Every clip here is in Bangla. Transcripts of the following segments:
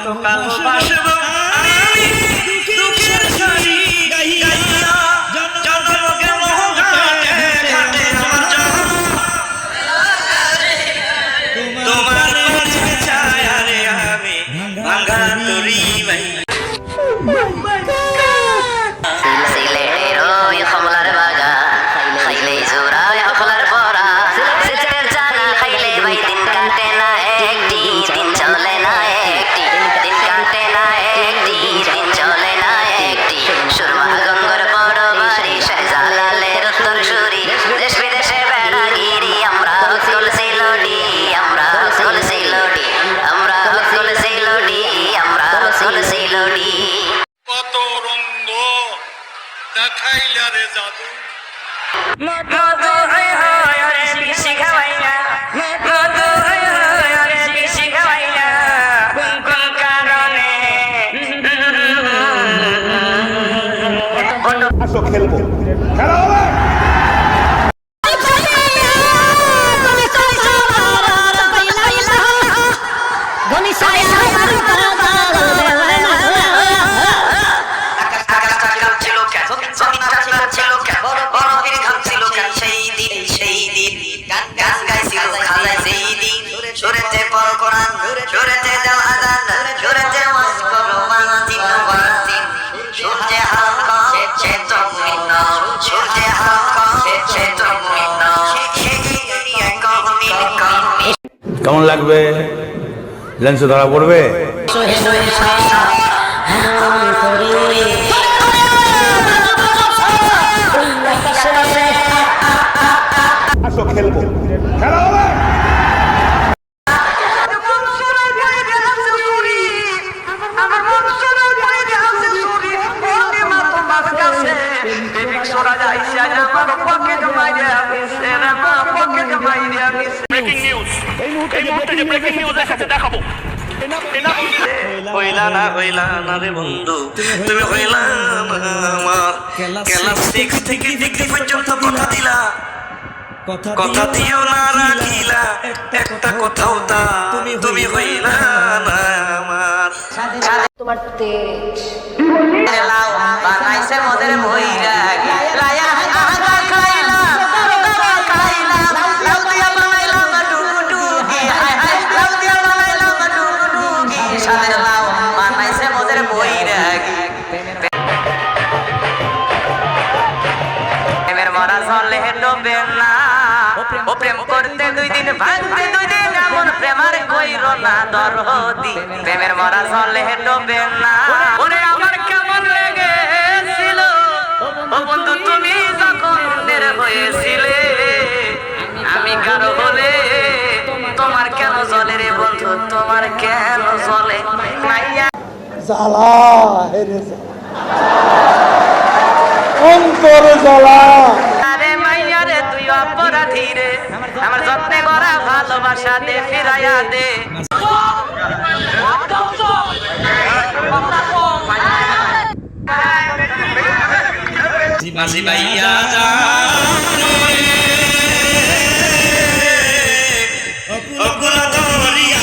চিরকাল বাসব আমি দুঃখের সারি গাইয়া জন্ম গেল ঘাটে ঘাটে আমার জন্ম তোমার মাঝে ছায়া রে আমি ভাঙা তরি ভাই সিলেটের ওই কমলার বাগান খাইলে জোড়ায় কমলার পরা সিলেটের জানা খাইলে ভাই দিন কাটে না একটি দিন চলে না একটি দিন কাটে না একটি দিন চলে না একটি সুরমা গঙ্গর বড় বাড়ি শাহজালালের উত্তর সুরি দেশ বিদেশে বেড়াগিরি আমরা তুলসী লড়ি আমরা তুলসী লড়ি আমরা তুলসী লড়ি আমরা তুলসী লড়ি কত রঙ্গ দেখাইলা রে জাদু মধু হয় হয় রে বিশি খাওয়াইয়া মধু হয় হয় রে বিশি খাওয়াইয়া কোন কারণে আসো খেলবো খেলা হবে সুরেতে পর কোরআন সুরেতে দাও আযান সুরেতে ওয়াজ করো ওয়াজিব ওয়াজিব সূর্যে হালকা সে তো মুমিন সূর্যে হালকা সে তো মুমিন কেমন লাগবে লেন্সে ধরা পড়বে আসো খেলবো খেলা হবে ব্রেকিং নিউজ এই মুহূর্তে যে ব্রেকিং নিউজ দেখাবো হইলা না রে বন্ধু তুমি হইলা না আমার ক্লাস 6 থেকে ডিগ্রি পর্যন্ত কথা দিলা কথা দিও না রাখিলা একটা কথাও তা তুমি হইলা না আমার তোমার তেজ লাও বানাইছে মদের মইরা লায়া খাইলা খাইলা লাউ দিয়া বানাইলা ডুডুডুগি লাউ দিয়া বানাইলা ডুডুডুগি সাদের লাউ বানাইছে মদের মইরা প্রেমের মরা চলে ডোবে না ও প্রেম করতে 2 দিন ভাঙতে 2 দিন এমন প্রেমার কইরো না দরদি প্রেমের মরা চলে ডোবে না ওরে আমার কেমন লেগেছিল ও বন্ধু তুমি যখন নের হয়েছিলে আমি কারো হলে তোমার কেন জ্বলে রে বন্ধু তোমার কেন জ্বলে নাইয়া জ্বালা হেরে অন্তর জ্বালা আরে মাইয়া রে তুই অপরাধী রে আমার যত্নে করা ভালোবাসা দে ফিরাইয়া দে মাঝি ভাইয়া যা অকুলা দরিয়া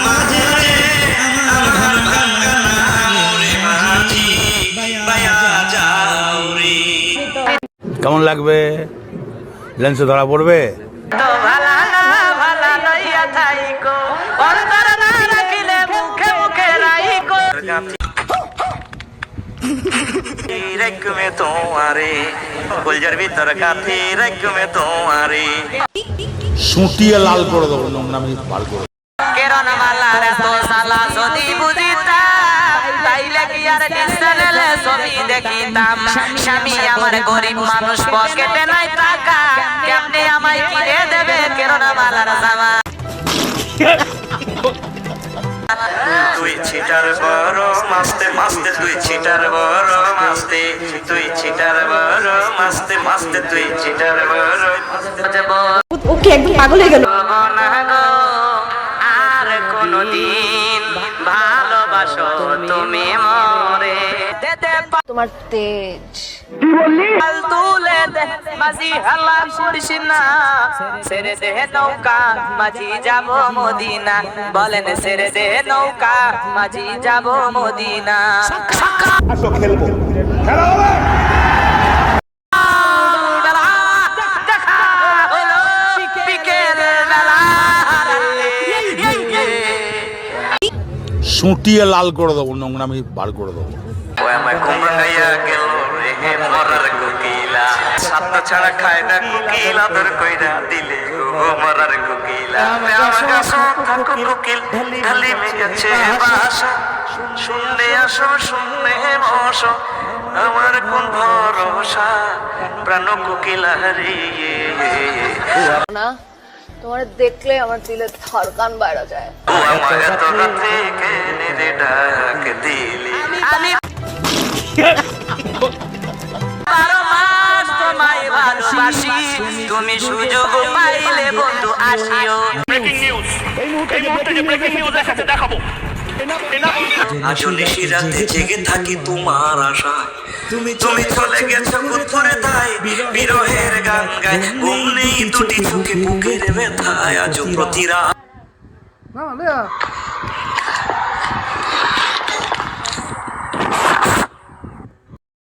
মাঝে আমার ভাঙা মোরে মাঝি ভাইয়া যাও রে কেমন লাগবে লেন্সে ধরা পড়বে তো ভালা লইয়া থাইকো অন্তর না রাখিলে মুখে মুখে রাইকো রাইকুমে তোমারে কলজার ভিতর কাথি রাইকুমে তোমারে সুটিয়ে লাল করে দেবো নোংরামি বার করে কেরন মালার তো সালা যদি বুঝিতাম তাইলে কি আর চ্যানেলে ছবি দেখিতাম স্বামী আমার গরিব মানুষ পকেটে নাই টাকা কেমনে আমায় কিনে দেবে কেরন মালার জামা তুই ছিটার বড় মাস্তে মাস্তে তুই ছিটার বড় মাস্তে তুই ছিটার বড় মাস্তে মাস্তে তুই ছিটার বড় ওকে একদম পাগল হয়ে গেল আর কোনদিন ভালোবাসো তুমি মরে তোমার তেজ তুলে দে মাঝি হাল্লা করিস না ছেড়ে দে নৌকা মাঝি যাব মদিনা বলেন ছেড়ে দে নৌকা মাঝি যাব মদিনা আসো খেলবো খেলা হবে দেখা হলো বিকেল বেলা সুটিয়ে লাল করে দেবো, নোংরামি বার করে দেবো। ও আমায় কুমড়াইয়া গেল রে হে মরার কোকিলা, সাত ছাড়া খায় না কোকিলা, তোর কইরা দিলে গো মরার কোকিলা। আমার কাছে থাকো কোকিল ঢালি মেগেছে বাসা, শুনলে আসো শুনলে বসো, আমার কোন ভরসা প্রাণ কোকিলা হারিয়ে। না তোমার দেখলে আমার দিলে ধড়কান বাইরে যায়। ও আমায় এত রাতে কেনে রে ডাক দিলি, আমি 12 মাস তোমায় ভালোবাসি, তুমি সুযোগ পাইলে বন্ধু আসিও। ব্রেকিং নিউজ, এই মুহূর্তে যে ব্রেকিং নিউজ দেখাচ্ছে দেখাবো। আজ নিশি রাতে জেগে থাকি তোমার আশায়, তুমি চলে গেছো কুত্তরে তাই বিরহের গান গায়, ঘুম নেই দুটি চোখে বুকের ব্যথায় আজ প্রতি রাত।